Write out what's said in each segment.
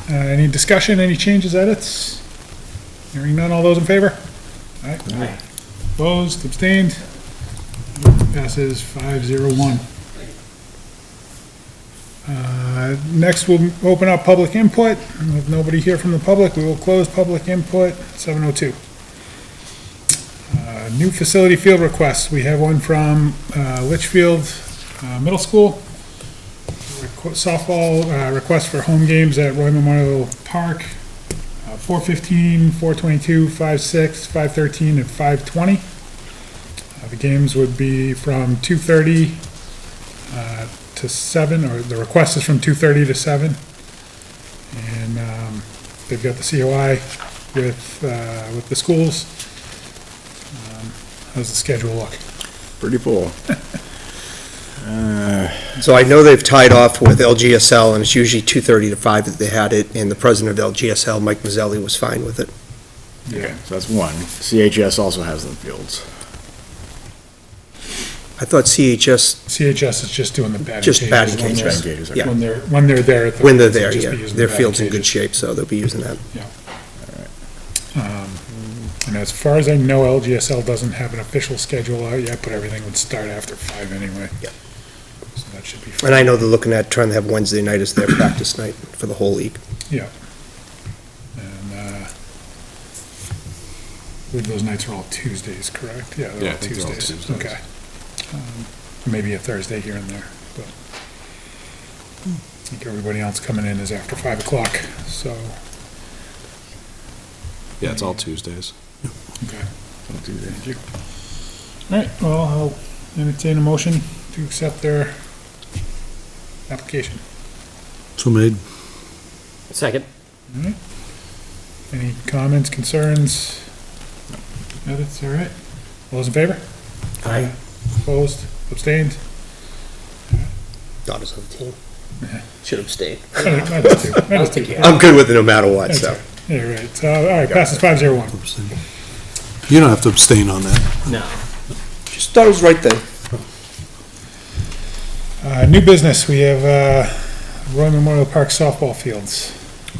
Any discussion, any changes, edits? Hearing none, all those in favor? Aye. Opposed, abstained? Passes 5-0-1. Next, we'll open up public input. With nobody here from the public, we will close public input, 7:02. New facility field requests. We have one from Litchfield Middle School. Softball request for home games at Roy Memorial Park, 4:15, 4:22, 5:06, 5:13, and 5:20. The games would be from 2:30 to 7, or the request is from 2:30 to 7. And they've got the COI with the schools. How's the schedule look? Pretty full. So I know they've tied off with LGSL, and it's usually 2:30 to 5 that they had it, and the president of LGSL, Mike Mazzelli, was fine with it. Okay, so that's one. CHS also has them fields. I thought CHS, CHS is just doing the batting Just cages. batting when cages. they're- Batting cages, Yeah. okay. When they're there. at the when they're fields, there, they'll just yeah, be using the their batting field's in good cages. shape, so they'll be using that. And as far as I know, LGSL doesn't have an official schedule out yet, but everything would start after 5 anyway. Yeah. So that should be And fine. I know they're looking at trying to have Wednesday night as their practice night for the whole league. And, I believe those nights are all Tuesdays, correct? Yeah, they're Yeah, all I think they're all Tuesdays. Tuesdays. Okay. Maybe a Thursday here and there, but I think everybody else coming in is after 5 o'clock, so, Yeah, it's all Tuesdays. okay. Thank you. All right, well, I'll entertain a motion to accept their application. So made. Second. All right. Any comments, concerns? Edits, all right. All those in favor? Aye. Opposed, abstained? Daughters of the team. Should abstain. I just do. I just do. I'm good with it no matter what, That's so. all right. Yeah, right. So, all right, passes 5-0-1. You don't have to abstain on that. No. Just thought it was the right thing. New business, we have, Roy Memorial Park softball fields.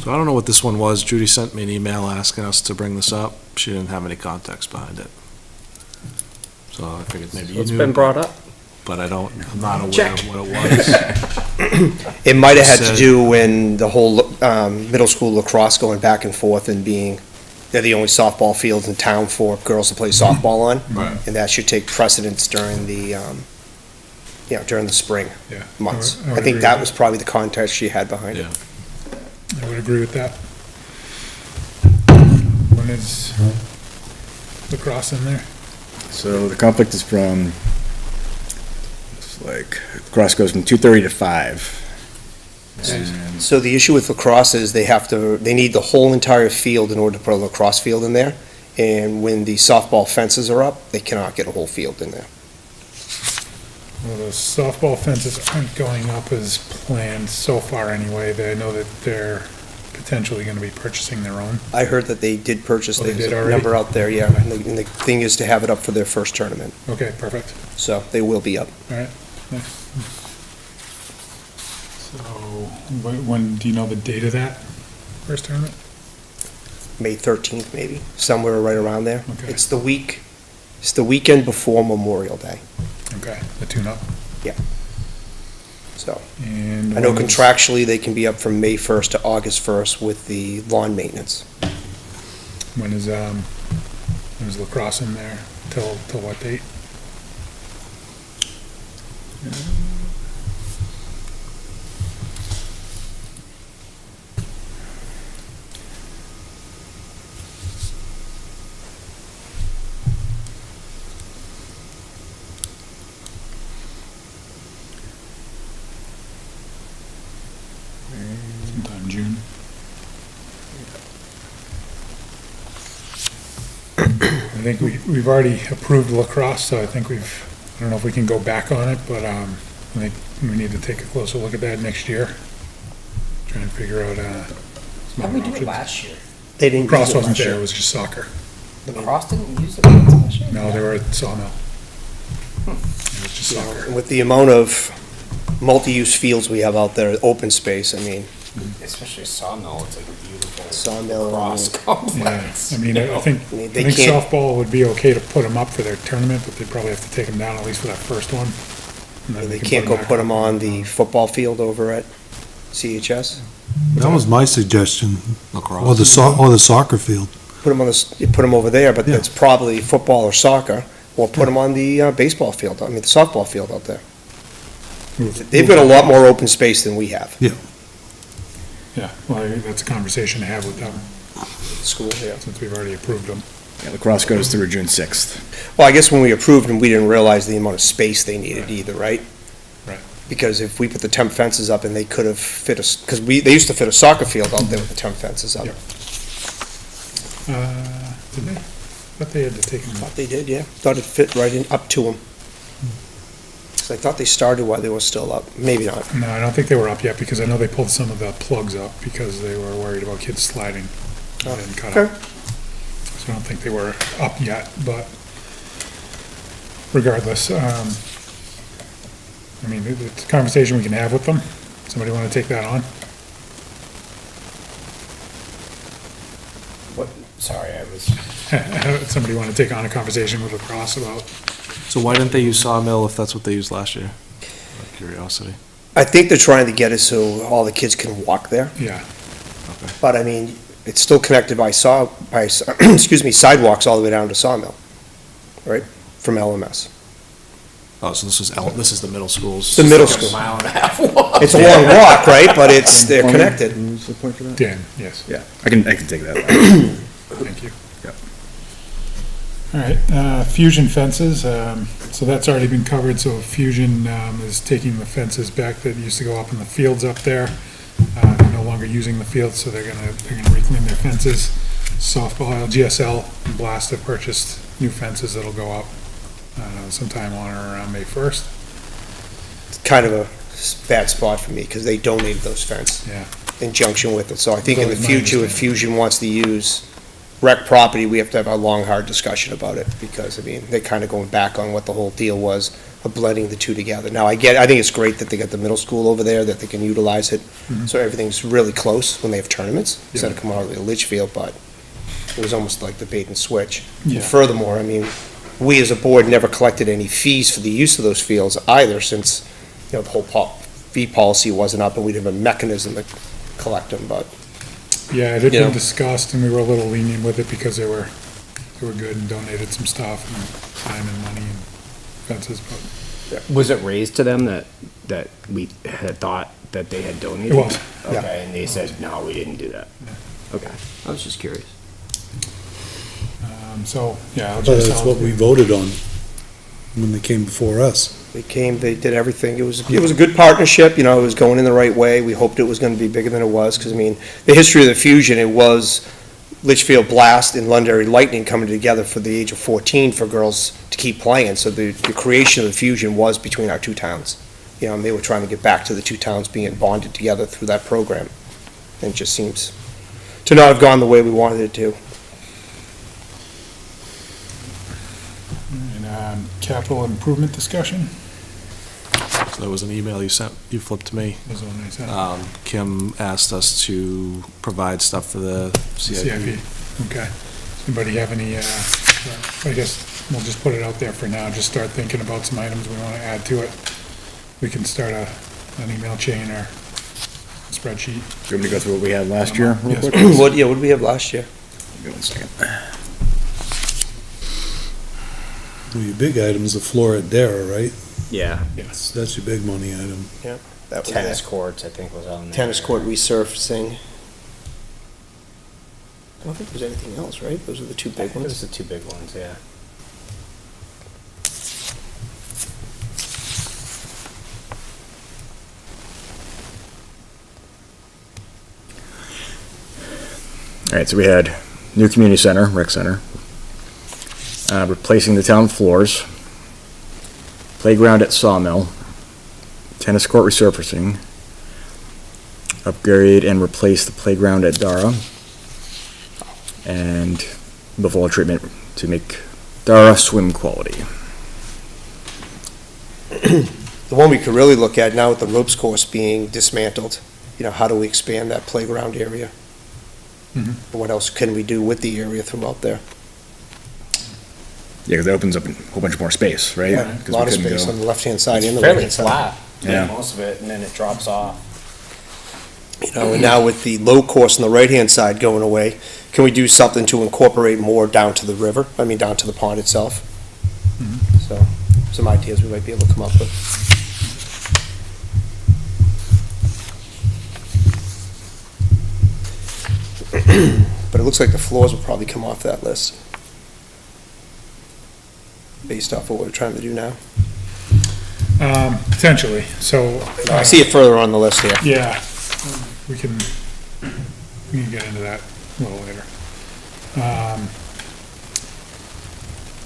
So I don't know what this one was. Judy sent me an email asking us to bring this up. She didn't have any context behind it. So I figured maybe you It's knew, been brought up. but I'm not aware Check. of what it was. It might have had to Said- do when the whole, middle school lacrosse going back and forth and being, they're the only softball fields in town for girls to play softball on. Right. And that should take precedence during the, during the spring Yeah. months. I would I agree think with that was probably the context she had behind it. Yeah. I would agree with that. When is lacrosse in there? So the conflict is from, it's like, cross goes from 2:30 to 5. And So the issue with lacrosse is they need the whole entire field in order to put a lacrosse field in there. And when the softball fences are up, they cannot get a whole field in there. Well, the softball fences aren't going up as planned so far anyway. I know that they're potentially gonna be purchasing their own. I heard that they did purchase, Oh, they there's did a already? number out there, yeah. And the thing is to have it up for their first tournament. Okay, perfect. So they will be up. All right. Nice. So, when, do you know the date of that first tournament? May 13th, maybe, somewhere right around there. Okay. It's the weekend before Memorial Day, Okay, the tune-up. so. And I know when is- contractually, they can be up from May 1st to August 1st with the lawn maintenance. When is lacrosse in there? Till what date? Sometime June. I think we've already approved lacrosse, so I think I don't know if we can go back on it, but, I think we need to take a closer look at that next year. Try and figure out, some How'd we other do it options. last year? They didn't use Lacrosse it wasn't last there, year. it was just soccer. Lacrosse didn't use it last year? No, they were at Sawmill. It was just soccer. With the amount of multi-use fields we have out there, open space, I mean, Especially Sawmill, it's like a beautiful Sawmill, cross Yeah, complex. I mean, I think, I mean, I they think can't- softball would be okay to put them up for their tournament, but they'd probably have to take them down at least for that first one. and then They can can't go back put up. them on the football field over at CHS? That was my suggestion, or Lacrosse. or the soccer field. Put them on you put them over there, but Yeah. that's probably football or soccer, or put them on the baseball field, the softball field out there. They've got a lot more open space than we have, Yeah, well, that's a conversation to have with them, school, yeah. since we've already approved them. Yeah, lacrosse goes through June 6th. Well, I guess when we approved them, we didn't realize the amount of space they needed Right. either, right? Right. Because if we put the temp fences up and they could have fit us, because they used to fit a soccer field out there with the temp fences up. Yep. Did they? Thought they had to take them up. Thought they did, yeah. Thought it fit right in, up to them. So I thought they started while they were still up. Maybe not. No, I don't think they were up yet, because I know they pulled some of the plugs up, because they were worried about kids sliding and cut Okay. up. So I don't think they were up yet, but regardless, I mean, it's a conversation we can have with them. Somebody want to take that on? Sorry, I was, Somebody want to take on a conversation with lacrosse about, So why didn't they use Sawmill if that's what they used last year? Out of curiosity. I think they're trying to get it so all the kids can walk there. yeah, But I mean, it's still connected by excuse me, sidewalks all the way down to Sawmill, right? From LMS. Oh, so this is the middle schools. The middle like a school. mile and a half walk. It's a long walk, right? But they're connected. Who's the point for that? Dan, yes, Yeah, I can take that. thank you. Yep. All right, Fusion fences, so that's already been covered, so Fusion is taking the fences back that used to go up in the fields up there. They're no longer using the fields, so they're gonna reclaim their fences. Softball, GSL, and Blast have purchased new fences that'll go up sometime on or around May 1st. It's kind of a bad spot for me because they donated those fences Yeah. in junction with it. So I think in the That was my future, if understanding. Fusion wants to use rec property, we have to have a long, hard discussion about it because, I mean, they're kind of going back on what the whole deal was of blending the two together. Now, I think it's great that they got the middle school over there, that they can utilize it. So everything's really close when they have tournaments, instead of coming out of the Litchfield, but it was almost like the bait and switch. Yeah. And furthermore, I mean, we as a board never collected any fees for the use of those fields either, since, the whole fee policy wasn't up and we didn't have a mechanism to collect them, but Yeah, it had Yeah. been discussed, and we were a little lenient with it because they were good and donated some stuff and time and money and fences, but Was it raised to them that we had thought that they had donated? It was, yeah. Okay, and they said, no, we didn't do that. Okay, I was just curious. so, yeah. I'll But just- that's what we voted on when they came before us. they did everything. It was a good partnership, it was going in the right way. We hoped it was gonna be bigger than it was, because, I mean, the history of the Fusion, it was Litchfield Blast and Londonderry Lightning coming together for the age of 14 for girls to keep playing. So the creation of the Fusion was between our two towns. And they were trying to get back to the two towns being bonded together through that program. And it just seems to not have gone the way we wanted it to. And, capital improvement discussion, So there was an email you flipped to me. was one I sent. Kim asked us to provide stuff for the CIP. CIP, okay. Anybody have any, I guess we'll just put it out there for now, just start thinking about some items we want to add to it. We can start an email chain or spreadsheet. Do you want me to go through what we had last year real Yes. quick? What did we have last year? Give me 1 second. Well, your big item's the floor at Dara, right? Yeah, Yes. That's your big money item. That was tennis it. courts, I think, was on there. Tennis court resurfacing. I don't think there's anything else, right? Those are the two big Those ones. are the two big ones, yeah. All right, so we had new community center, rec center, replacing the town floors, playground at Sawmill, tennis court resurfacing, upgrade and replace the playground at Dara, and before treatment to make Dara swim quality. The one we could really look at now with the ropes course being dismantled how do we expand that playground area? Mhm. What else can we do with the area throughout there? Yeah, because it opens up a whole bunch more space, right? A 'Cause we lot of couldn't space go- on the left-hand side and the Fairly right-hand side. flat, Yeah. most of it, and then it drops off. And now with the low course on the right-hand side going away, can we do something to incorporate more down to the river? I mean, down to the pond itself? So, some ideas we might be able to come up with. But it looks like the floors will probably come off that list. Based off what we're trying to do now. Potentially, so. I see it further on the list here. Yeah, we can get into that a little later.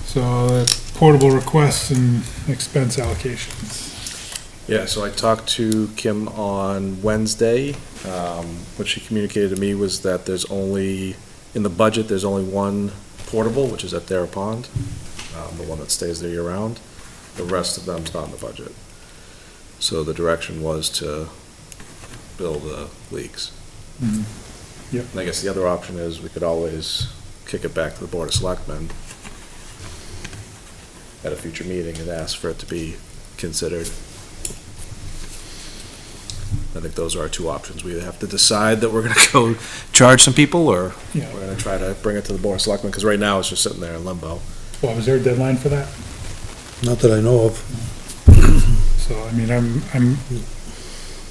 So portable requests and expense allocations. Yeah, so I talked to Kim on Wednesday. What she communicated to me was that there's only, in the budget, there's only one portable, which is at Dara Pond, the one that stays there year-round. The rest of them's not in the budget. So the direction was to bill the leagues. Mhm. Yep. And I guess the other option is we could always kick it back to the Board of Selectmen at a future meeting and ask for it to be considered. I think those are our two options. We either have to decide that we're gonna go charge some people, or Yeah. we're gonna try to bring it to the Board of Selectmen, because right now it's just sitting there in limbo. Well, was there a deadline for that? Not that I know of. So, I mean,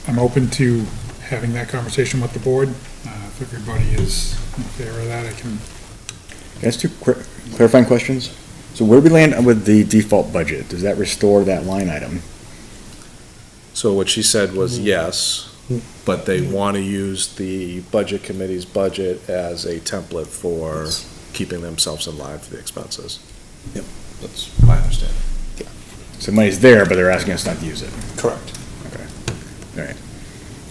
I'm open to having that conversation with the board. If everybody is in favor of that, I can, Can I ask two clarifying questions? So where do we land with the default budget? Does that restore that line item? So what she said was yes, but they want to use the Budget Committee's budget as a template for keeping themselves in line for the expenses. Yep. That's my understanding. So money's there, but they're asking us not to use it. Correct. All right.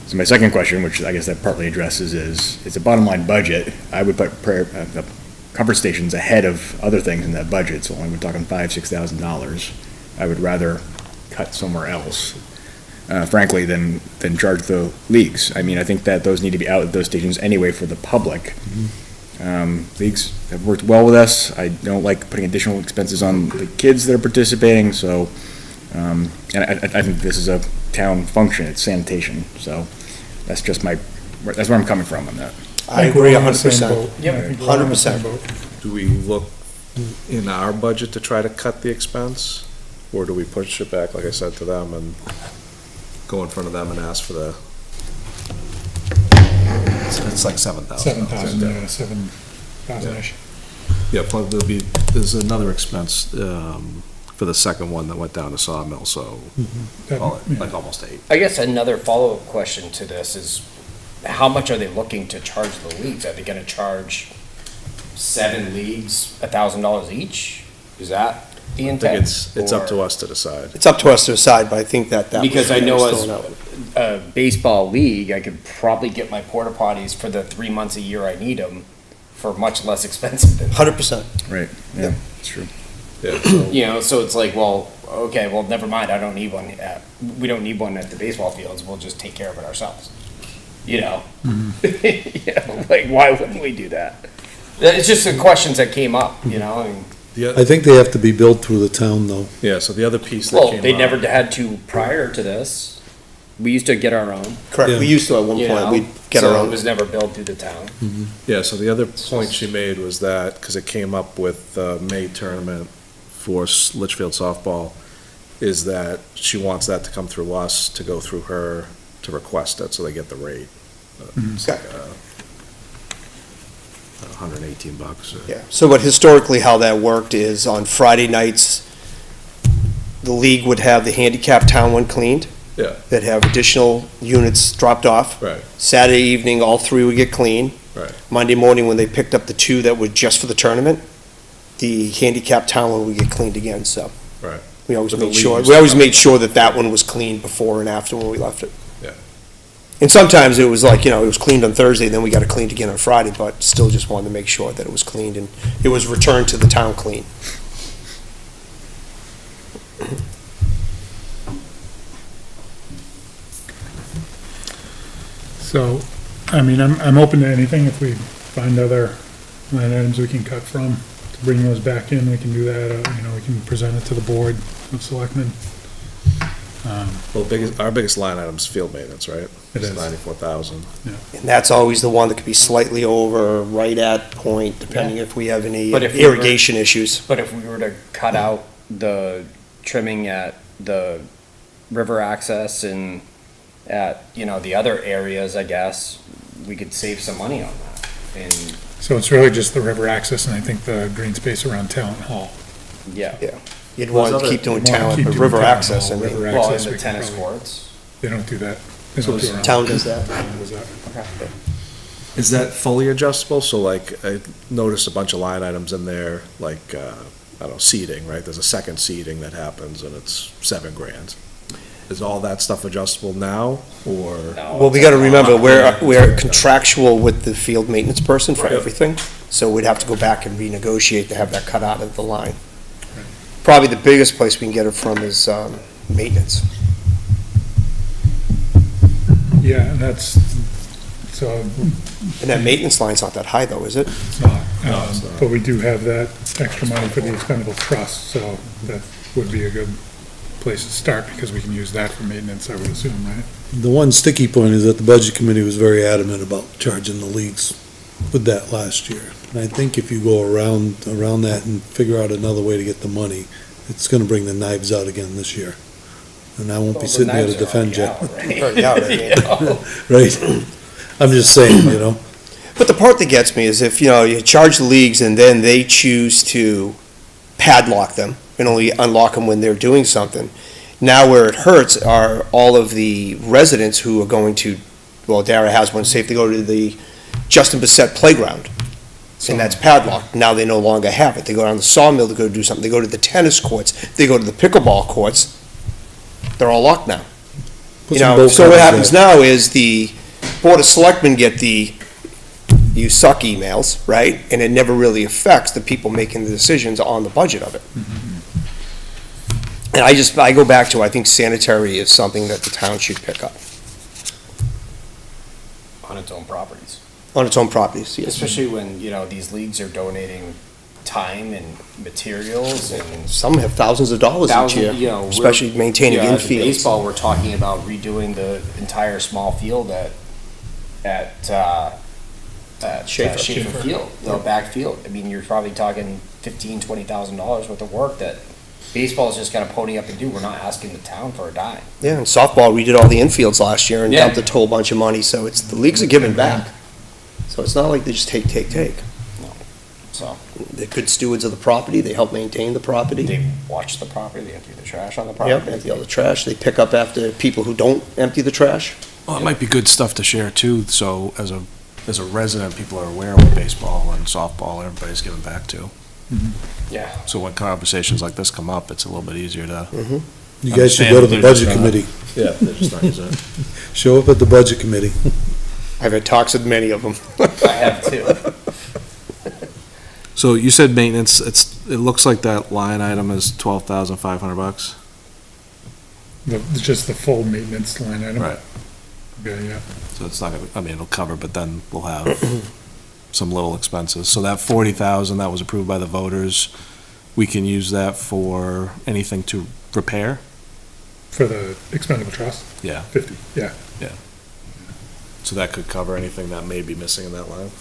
So my second question, which I guess that partly addresses, is it's a bottom line budget. I would put the comfort stations ahead of other things in that budget, so only we're talking $5,000-6,000. I would rather cut somewhere else, frankly, than charge the leagues. I mean, I think that those need to be out at those stations anyway for the public. Leagues have worked well with us. I don't like putting additional expenses on the kids that are participating, so, and I think this is a town function, it's sanitation, so that's just that's where I'm coming from on that. I think we're agree on the same 100%. boat. Yeah, I think we're on the same 100%. boat. Do we look in our budget to try to cut the expense? Or do we push it back, like I said, to them and go in front of them and ask for the, it's like $7,000. 7,000, yeah, 7,000-ish. Yeah, plus there's another expense, for the second one that went down to Sawmill, so call it like almost 8. I guess another follow-up question to this is, how much are they looking to charge the leagues? Are they gonna charge 7 leagues $1,000 each? Is that the I intent? think it's up to Or- us to decide. It's up to us to decide, but I think that was Because I know was as thrown out. a baseball league, I could probably get my porta potties for the 3 months a year I need them for much less expensive than, 100%. Right, yeah, that's true. Yeah, so so it's like, well, okay, well, never mind, I don't need one we don't need one at the baseball fields, we'll just take care of it ourselves. Like, why wouldn't we do that? It's just the questions that came up, I mean, I think they have to be billed through the town, though. yeah, so the other piece that well, came they up. never had to prior to this. We used to get our own, Correct. We Yeah. used to at one point, we'd get our so it own. was never billed through the town. Yeah, so the other point she made was that, because it came up with the May tournament for Litchfield softball, is that she wants that to come through us, to go through her, to request it, so they get the rate. It's like $118 or. Yeah, so what historically how that worked is on Friday nights, the league would have the handicap town one cleaned. Yeah. They'd have additional units dropped off. Right, Saturday evening, all 3 would get clean. right. Monday morning, when they picked up the 2 that were just for the tournament, the handicap town one would get cleaned again, so. Right. We always But the made league sure, used we to always come- made sure that that one was cleaned before and after when we left it. Yeah. And sometimes it was like, it was cleaned on Thursday, then we got it cleaned again on Friday, but still just wanted to make sure that it was cleaned and it was returned to the town clean. So, I mean, I'm open to anything. If we find other line items we can cut from to bring those back in, we can do that. You know, we can present it to the board of selectmen. Well, our biggest line item is field maintenance, right? It is. 94,000. And that's always the one that could be slightly over, right at point, depending if we have any But if we were- irrigation issues. But if we were to cut out the trimming at the river access and at, you know, the other areas, I guess, we could save some money on that. And, So it's really just the river access and I think the green space around Talent Hall. yeah. You'd want to keep doing Wanna talent, keep but doing river Talent access, I Hall, mean, river Well, access, in we the can tennis probably- courts. They don't do that. They So don't do the around- town does that. Town does that. Is that fully adjustable? So like, I noticed a bunch of line items in there, like, I don't know, seating, right? There's a second seating that happens and it's $7,000. Is all that stuff adjustable now, or? No, Well, we it's gotta a remember, lot. we're contractual with the field maintenance person for Right. everything, so we'd have to go back and renegotiate to have that cut out of the line. Probably the biggest place we can get it from is, maintenance. Yeah, and that's, so And that maintenance line's not that high though, is it? it's not. No, it's not. But we do have that extra money for the expendable trust, so that would be a good place to start because we can use that for maintenance, I would assume, right? The one sticky point is that the budget committee was very adamant about charging the leagues with that last year. And I think if you go around that and figure out another way to get the money, it's gonna bring the knives out again this year. And I won't Well, be the sitting there to knives are defend you, already Already out, out, I mean. you know? right? I'm just saying, you know, But the part that gets me is if, you know, you charge the leagues and then they choose to padlock them and only unlock them when they're doing something. Now where it hurts are all of the residents who are going to, well, Dara has one, say if they go to the Justin Bissett playground and that's padlocked, now they no longer have it. They go down the sawmill to go do something, they go to the tennis courts, they go to the pickleball courts, they're all locked now. put You some know, bolt so what cutters happens there. now is the Board of Selectmen get the "you suck" emails, right? And it never really affects the people making the decisions on the budget of it. And I go back to, I think sanitary is something that the town should pick up On its own properties. on its own properties, yes. Especially when, you know, these leagues are donating time and materials and Some have thousands of dollars each year, you know, we're- especially maintaining yeah, as in infields. baseball, we're talking about redoing the entire small field at Schaefer. Schaefer Field, the back field. I mean, you're probably talking $15,000-$20,000 worth of work that baseball is just gonna pony up and do. We're not asking the town for a dime. Yeah, and softball, we did all the infields last year and Yeah. dumped a whole bunch of money, so it's, the leagues are giving back. So it's not like they just take. So They're good stewards of the property, they help maintain the property. they watch the property, they empty the trash on the Yep, property. empty all the trash, they pick up after people who don't empty the trash. Well, it might be good stuff to share too, so as a resident, people are aware what baseball and softball, everybody's giving back to. Yeah. So when conversations like this come up, it's a little bit easier to. You guys should go to the Understand, budget they're committee, Yeah, they're just not using it. show up at the budget committee. I've had talks with many of them. I have too. So you said maintenance, it looks like that line item is $12,500. Just the full maintenance line item. Right. Okay, yeah. So it's not gonna, I mean, it'll cover, but then we'll have some little expenses. So that 40,000 that was approved by the voters, we can use that for anything to repair? For the expendable trust, Yeah. 50, yeah. So that could cover anything that may be missing in that line,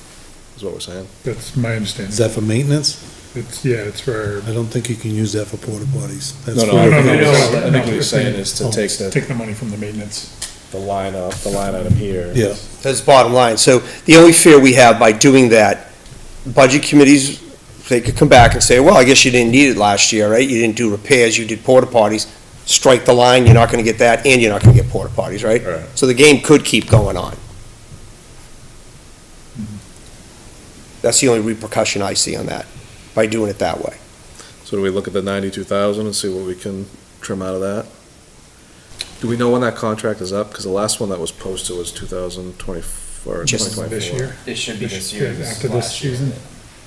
is what we're saying? That's my understanding. Is that for maintenance? It's for, I don't think you can use that for porta potties. That's No, for- no, no, I think what no, he's saying is to take take the money from the maintenance. the line item here. Yeah, That's bottom line. So the only fear we have by doing that, budget committees, they could come back and say, well, I guess you didn't need it last year, right? You didn't do repairs, you did porta potties. Strike the line, you're not gonna get that, and you're not gonna get porta potties, right? Right. So the game could keep going on. That's the only repercussion I see on that, by doing it that way. So do we look at the 92,000 and see what we can trim out of that? Do we know when that contract is up? Because the last one that was posted was 2024, Just 2024. This year? It should be this Yeah, year. after this last year. season?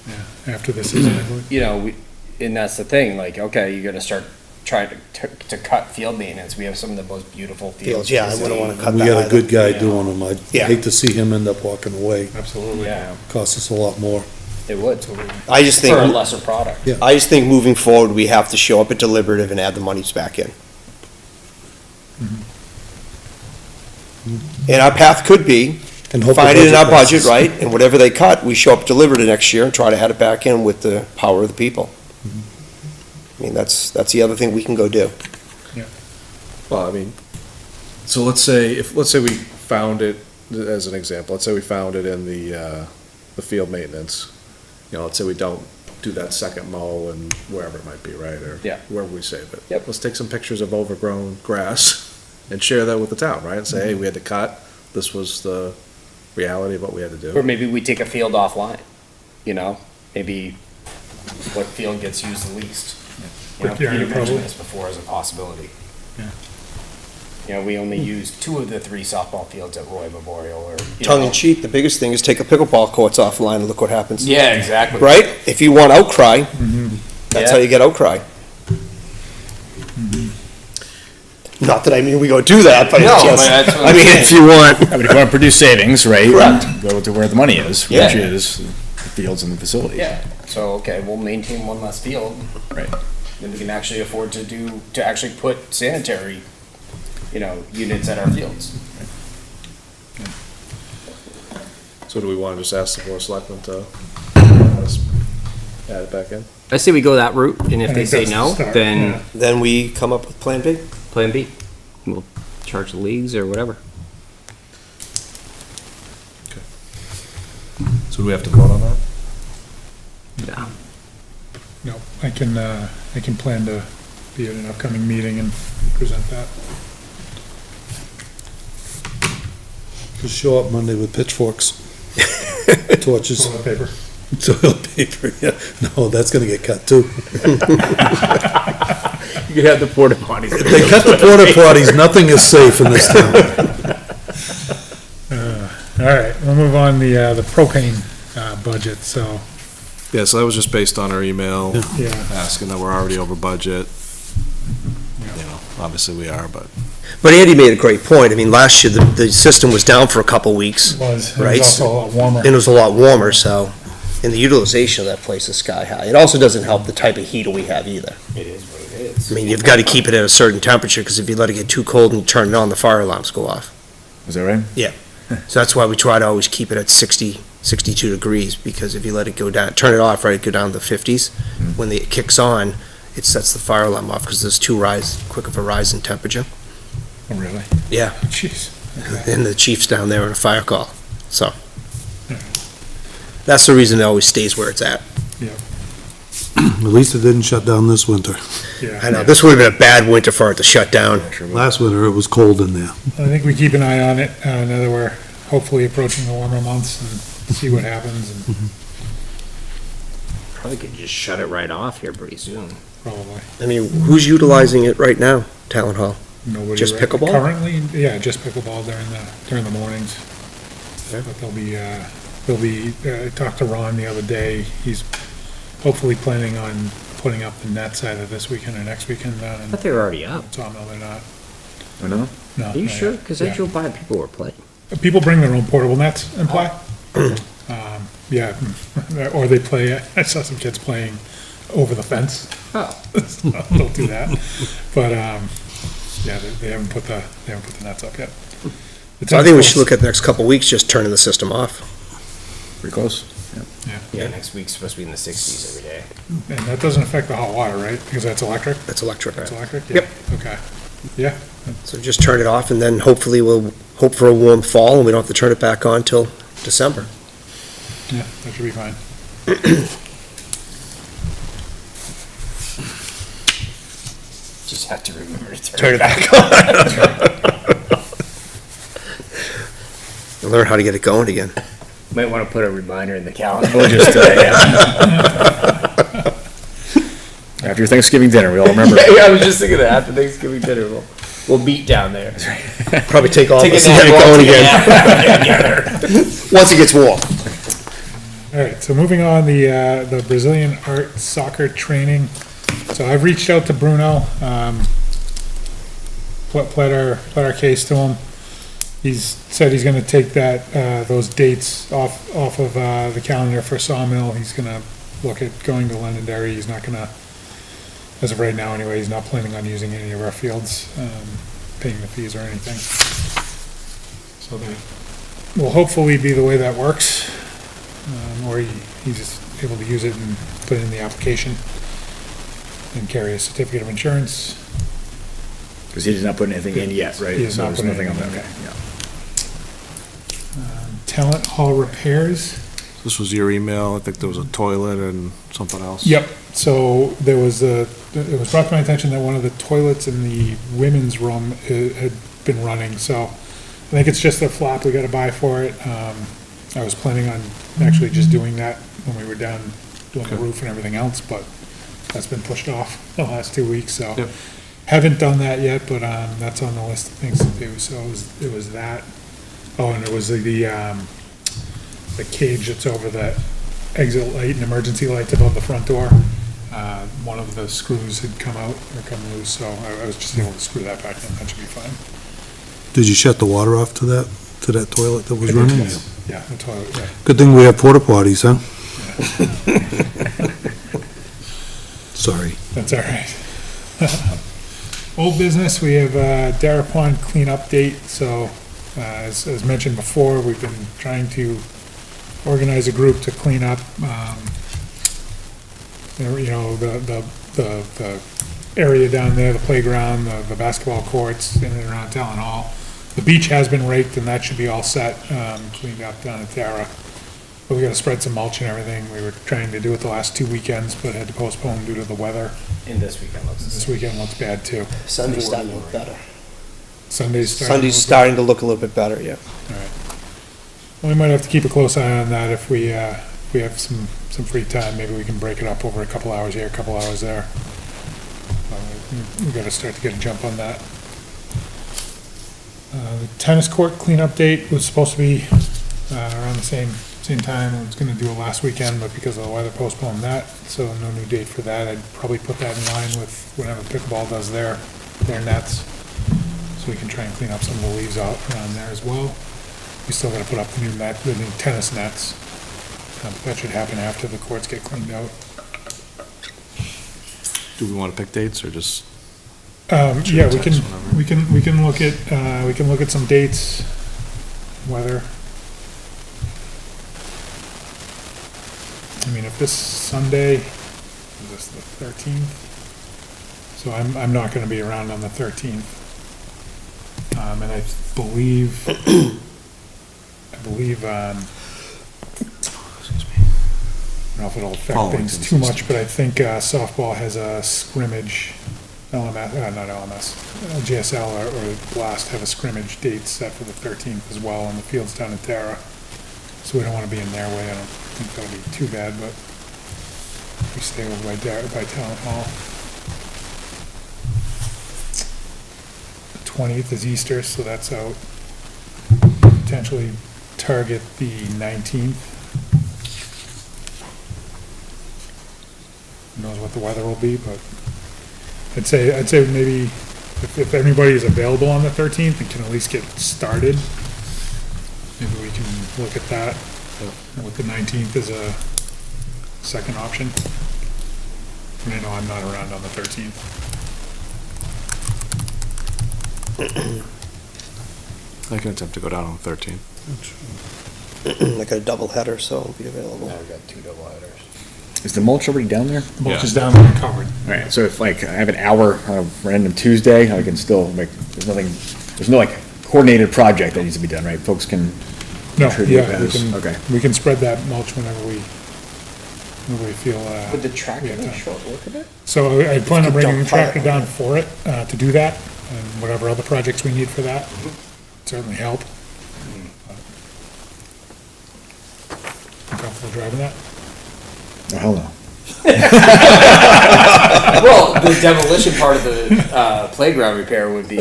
Yeah, after this season, I believe. You know, and that's the thing, like, okay, you're gonna start try to cut field maintenance. We have some of the most beautiful fields. Fields, yeah, I in the wouldn't city. wanna cut We that got a either. good guy Yeah. doing them. I'd Yeah. hate to see him end up walking away. Absolutely. Yeah, Costs us a lot more. it would, I just think, for a lesser product. Yeah. I just think moving forward, we have to show up at deliberative and add the monies back in. And our path could be, And hope the find it in our passes. budget, right, and whatever they cut, we show up deliberative next year and try to add it back in with the power of the people. I mean, that's the other thing we can go do. Well, I mean, so let's say we found it, as an example, let's say we found it in the field maintenance. You know, let's say we don't do that second mow and wherever it might be, right, or Yeah. wherever we save it. Yep. Let's take some pictures of overgrown grass and share that with the town, right, and say, hey, we had to cut, this was the reality of what we had to do. Or maybe we take a field offline, you know, maybe what field gets used the least. You know, Brickyard, Peter mentioned probably. this before as a possibility. Yeah. You know, we only used 2 of the 3 softball fields at Roy Memorial, or, you Tongue know. in cheek, the biggest thing is take a pickleball courts offline and look what happens. Yeah, exactly. Right? If you want outcry, that's how Yeah. you get outcry. Not that I mean we go do that, but No, it's but just, that's what I I'm mean, saying. if you want, I mean, if you want to produce savings, right? Correct. Go to where the money is, Yeah. which is the fields and the facilities. Yeah, so, okay, we'll maintain one less field. Right. Then we can actually afford to actually put sanitary, you know, units at our fields. So do we want to just ask the board of selectmen to add it back in? I say we go that route, and if I they think say that's the no, start, then yeah. then we come up with plan B. plan B. We'll charge the leagues or whatever. So do we have to vote on that? Yeah. No, I can plan to be at an upcoming meeting and present that. Just show up Monday with pitchforks, torches, Toilet paper. toilet paper, yeah. No, that's gonna get cut too. You could have the porta potties. If they cut the porta potties, nothing is safe in this town. All right, we'll move on the propane, budget, so, Yeah, so that was just based on our email yeah. asking that we're already over budget. You know, obviously we are, but But Andy made a great point. I mean, last year, the system was down for a couple weeks, It was Right. also a lot warmer. and it was a lot warmer, so, and the utilization of that place is sky high. It also doesn't help the type of heater we have either. It is what it is. I mean, you've got to keep it at a certain temperature, because if you let it get too cold and you turn it on, the fire alarms go off. Is that right? So that's why we try to always keep it at 60, 62 degrees, because if you let it go down, turn it off, right, go down to the 50s, when it kicks on, it sets the fire alarm off, because there's quick of a rise in temperature. Oh, really? Yeah. Jeez. Okay. And the chief's down there on a fire call, so. That's the reason it always stays where it's at. At least it didn't shut down this winter. Yeah. I know, this would have been a bad winter for it to shut down. Last winter, it was cold in there. I think we keep an eye on it, now that we're hopefully approaching the warmer months and see what happens, and Probably could just shut it right off here pretty soon. probably I mean, who's utilizing it right now, Town Hall? nobody. Just pickleball? Currently, yeah, just pickleball during the mornings. But they'll be, I talked to Ron the other day, he's hopefully planning on putting up the nets either this weekend or next weekend down I in thought they were already up. Sawmill, they're not. Oh, no? No. Are you not sure? yet. Because I Yeah. drove by and people were playing. People bring their own portable nets and play. Yeah, or they play, I saw some kids playing over the fence. Oh. Don't do that. But, yeah, they haven't put the nets up yet. So I think we should look at the next couple of weeks, just turning the system off. Pretty close. Yeah, next week's supposed to be in the 60s every day. And that doesn't affect the hot water, right? Because that's electric? That's electric. That's electric? Yeah. Yep. Okay. Yeah, So just turn it off, and then hopefully we'll hope for a warm fall, and we don't have to turn it back on till December. yeah, that should be fine. Just have to remember to Turn it back on. Learn how to get it going again. Might want to put a reminder in the calendar. We'll just, after your Thanksgiving dinner, we all remember. I was just thinking that after Thanksgiving dinner, we'll meet down there. Probably take off Take a and get nap it going while again, once it gets warm. All right, so moving on, the Brazilian art soccer training. So I've reached out to Bruno, pled our case to him. He's said he's gonna take those dates off of, the calendar for Sawmill. He's gonna look at going to Londonderry. He's not gonna, as of right now anyway, he's not planning on using any of our fields, paying the fees or anything. So that will hopefully be the way that works, or he's just able to use it and put it in the application and carry a certificate of insurance. Because he did not put anything in yet, right? He has So not there's put nothing on anything that, in. okay, yeah. Talent Hall repairs. This was your email, I think there was a toilet and something else. Yep, so there was it was brought to my attention that one of the toilets in the women's room had been running, so I think it's just a flap we gotta buy for it. I was planning on actually just doing that when we were done doing the Okay. roof and everything else, but that's been pushed off the last 2 weeks, so. Yep. Haven't done that yet, but, that's on the list of things to do, so it was that. Oh, and it was the cage that's over the exit light and emergency lights above the front door. One of the screws had come out or come loose, so I was just able to screw that back in, that should be fine. Did you shut the water off to that toilet that was running? Yeah, the toilet, yeah. Good thing we have porta potties, huh? Sorry. That's all right. Old business, we have Dara Pond cleanup date, so as mentioned before, we've been trying to organize a group to clean up, the area down there, the playground, the basketball courts in and around Town Hall. The beach has been raked and that should be all set, cleaned up down at Tara. But we gotta spread some mulch and everything. We were trying to do it the last 2 weekends, but had to postpone due to the weather. And this weekend looks the This same. weekend looks bad too. Sunday's starting to look better. Sunday's Sunday's starting to look a little bit better, yeah. We might have to keep a close eye on that if we have some free time. Maybe we can break it up over a couple hours here, a couple hours there. We gotta start to get a jump on that. The tennis court cleanup date was supposed to be, around the same time. I was gonna do it last weekend, but because of the weather postponed that, so no new date for that. I'd probably put that in line with whenever pickleball does their nets. So we can try and clean up some of the leaves out around there as well. We still gotta put up the new tennis nets. That should happen after the courts get cleaned out. Do we want to pick dates or just? Yeah, we text can, whenever. we can look at some dates, weather. I mean, if this Sunday, is this the 13th? So I'm not gonna be around on the 13th. And I believe, I don't know if it'll affect Following things things too and much, stuff. but I think softball has a scrimmage, not LMS, GSL or Blast have a scrimmage date set for the 13th as well, and the field's down in Tara. So we don't want to be in their way. I don't think that'll be too bad, but we stay over by Town Hall. The 20th is Easter, so that's out. Potentially target the 19th. Who knows what the weather will be, but I'd say maybe if everybody is available on the 13th and can at least get started, maybe we can look at that. And with the 19th as a second option. And I know I'm not around on the 13th. I can attempt to go down on the 13th. Like a double header, so it'll be available. Now we've got 2 double headers. Is the mulch already down there? The mulch Yeah. is down there and covered. All right, so if like I have an hour on a random Tuesday, I can still make, there's no like coordinated project that needs to be done, right? Folks can No, contribute yeah, as, okay. we can spread that mulch whenever we feel, Would the tractor yeah, be done. short work of it? So I plan on bringing the Dump fire. tractor down for it, to do that, and whatever other projects we need for that, certainly help. You comfortable driving that? Oh, hell no. Well, the demolition part of the playground repair would be.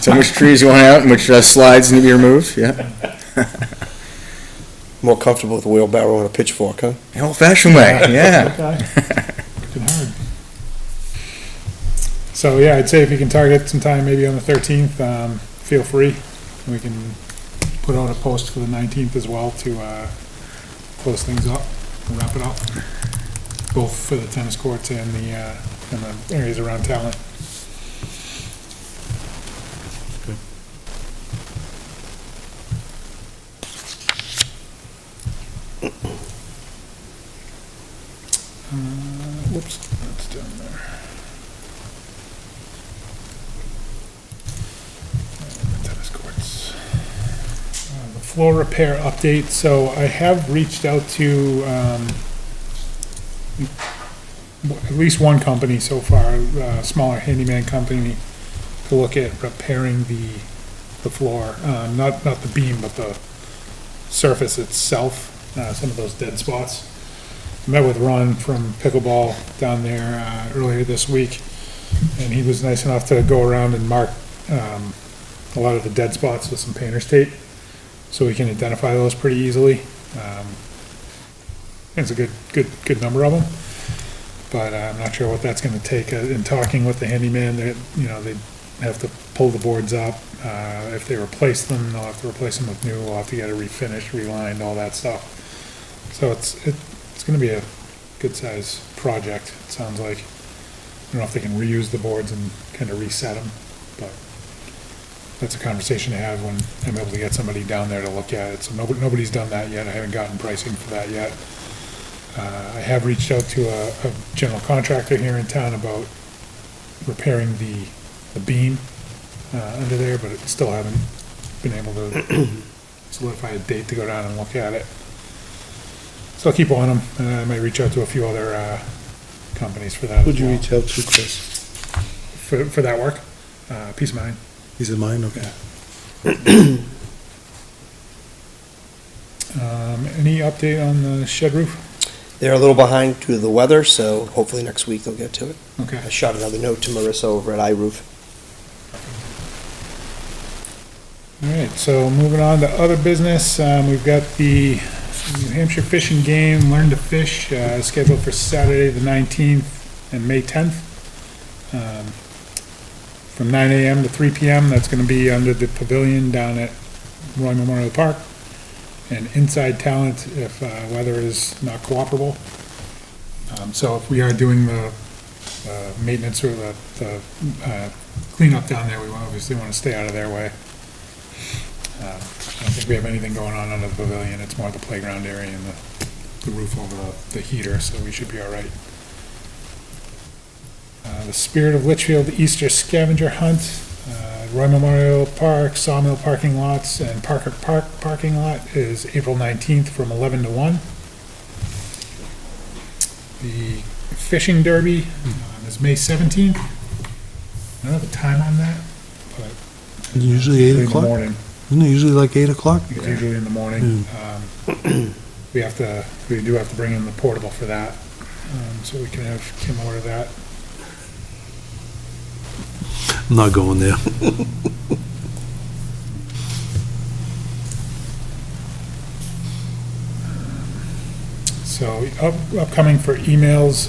So how much trees you want out and which slides need to be removed, yeah. More comfortable with a wheelbarrow and a pitchfork, huh? The old-fashioned way, yeah. Okay. Working hard. So, yeah, I'd say if you can target some time, maybe on the 13th, feel free. We can put out a post for the 19th as well to close things up and wrap it up, both for the tennis courts and the areas around Talent. Whoops, that's down there. Tennis courts. The floor repair update, so I have reached out to, at least one company so far, a smaller handyman company, to look at repairing the floor, not the beam, but the surface itself, some of those dead spots. Met with Ron from Pickleball down there earlier this week, and he was nice enough to go around and mark a lot of the dead spots with some painter's tape, so we can identify those pretty easily. It's a good number of them, but I'm not sure what that's going to take. In talking with the handyman, they have to pull the boards up. If they replace them, they'll have to replace them with new. We'll have to get it refinished, relined, all that stuff. So it's going to be a good-sized project, it sounds like. I don't know if they can reuse the boards and kind of reset them, but that's a conversation to have when I'm able to get somebody down there to look at it. So nobody's done that yet. I haven't gotten pricing for that yet. I have reached out to a general contractor here in town about repairing the beam under there, but still haven't been able to solidify a date to go down and look at it. So I'll keep on them, and I might reach out to a few other companies for that as Who'd you well. reach out to, Chris? For that work? Peace of Mind. He's in mine, okay. Any update on the shed roof? They're a little behind due to the weather, so hopefully next week they'll get to it. Okay. I shot another note to Marissa over at iRoof. All right, so moving on to other business, we've got the New Hampshire Fishing Game, Learn to Fish, scheduled for Saturday, the 19th and May 10th. From 9 a.m. to 3 p.m. That's going to be under the pavilion down at Roy Memorial Park. And inside Talent if weather is not cooperable. So if we are doing the maintenance or the cleanup down there, we obviously want to stay out of their way. I don't think we have anything going on under the pavilion. It's more the playground area and the roof over the heater, so we should be all right. The Spirit of Litchfield Easter Scavenger Hunt, Roy Memorial Park, Sawmill parking lots, and Parker Park parking lot is April 19th from 11 to 1. The Fishing Derby is May 17th. I don't have a time on that, but Usually 8 in the o'clock? morning. Isn't it usually like 8 o'clock? It's usually in the morning. We do have to bring in the portable for that, so we can have Kim order that. I'm not going there. So upcoming for emails,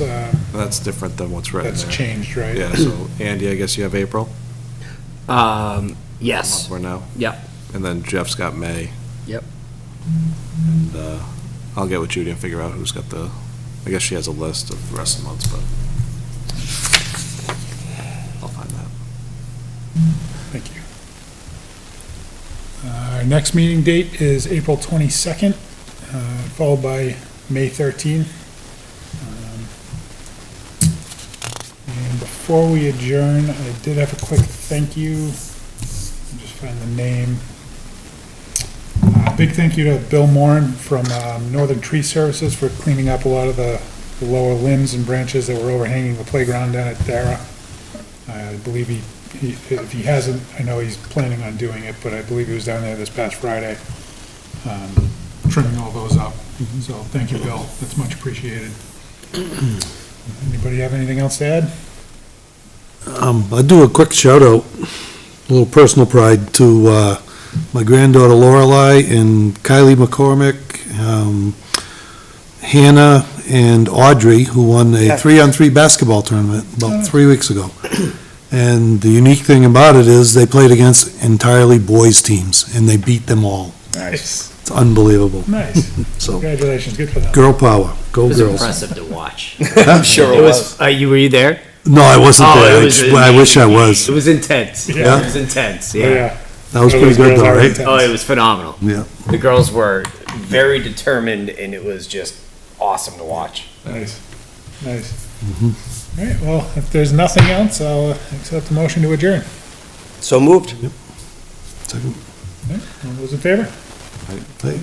That's different than what's written that's there. changed, right? Yeah, so Andy, I guess you have April? Yes. We're now, Yep. and then Jeff's got May. Yep. And, I'll get with Judy and figure out who's got I guess she has a list of the rest of the months, but I'll find that. Thank you. Our next meeting date is April 22nd, followed by May 13th. And before we adjourn, I did have a quick thank you. I'll just find the name. Big thank you to Bill Moran from Northern Tree Services for cleaning up a lot of the lower limbs and branches that were overhanging the playground down at Dara. I believe if he hasn't, I know he's planning on doing it, but I believe he was down there this past Friday, trimming all those up. So thank you, Bill. That's much appreciated. Anybody have anything else to add? I do a quick shout out, a little personal pride to my granddaughter Lorelei and Kylie McCormick. Hannah and Audrey, who won a Yeah. 3-on-3 basketball tournament about 3 weeks ago. And the unique thing about it is they played against entirely boys' teams, and they beat them all. Nice. It's unbelievable. Nice. So, Congratulations, good for them. girl power, go It was girls. impressive to watch. I'm sure It was, were you there? No, I wasn't Oh, there. it was I wish I was. It was intense. Yeah. It was intense, Oh, yeah. That was Oh, pretty those good girls though, are right? intense. Oh, it was phenomenal. Yeah. The girls were very determined, and it was just awesome to watch. Nice, nice. All right, well, if there's nothing else, I'll accept the motion to adjourn. So moved. Second. All right, all those in favor? Hey.